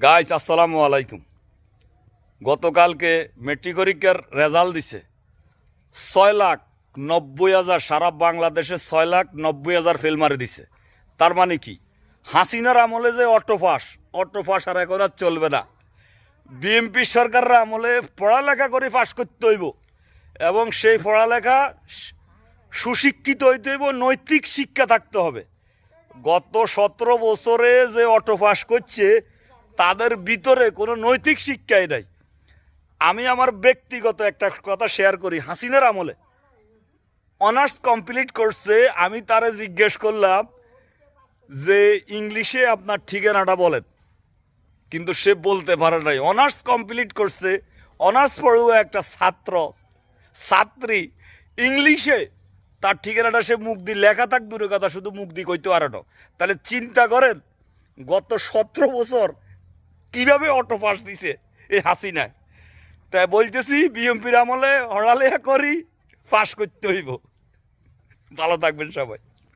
Guys আসসালামু আলাইকুম। গতকালকে মেট্রিক পরীক্ষার রেজাল্ট দিছে 6,90,000, সারা বাংলাদেশে 6,90,000 ফেল মারে দিছে। তার মানে কি, হাসিনার আমলে যে অটো পাস আর এখন আর চলবে না। বিএনপি সরকারের আমলে পড়ালেখা করে পাস করতে হইব, এবং সেই পড়ালেখা সুশিক্ষিত হইতে হইব, নৈতিক শিক্ষা থাকতে হবে। গত 17 বছরে যে অটো পাস করছে তাদের ভিতরে কোনো নৈতিক শিক্ষাই নাই। আমি আমার ব্যক্তিগত একটা কথা শেয়ার করি। হাসিনার আমলে অনার্স কমপ্লিট করছে, আমি তারে জিজ্ঞেস করলাম যে ইংলিশে আপনার ঠিকানাটা বলেন, কিন্তু সে বলতে পারে নাই। অনার্স কমপ্লিট করছে, অনার্স পড়ুয়া একটা ছাত্রী ইংলিশে তার ঠিকানাটা সে মুখ দিয়ে লেখা থাক দূরের কথা, শুধু মুখ দিয়ে কইতে পারে না। তাহলে চিন্তা করেন গত 17 বছর কীভাবে অটো পাস দিছে এই হাসিনায়। তাই বলতেছি বিএনপির আমলে হড়ালেখা করি, পাস করতে হইব। ভালো থাকবেন সবাই।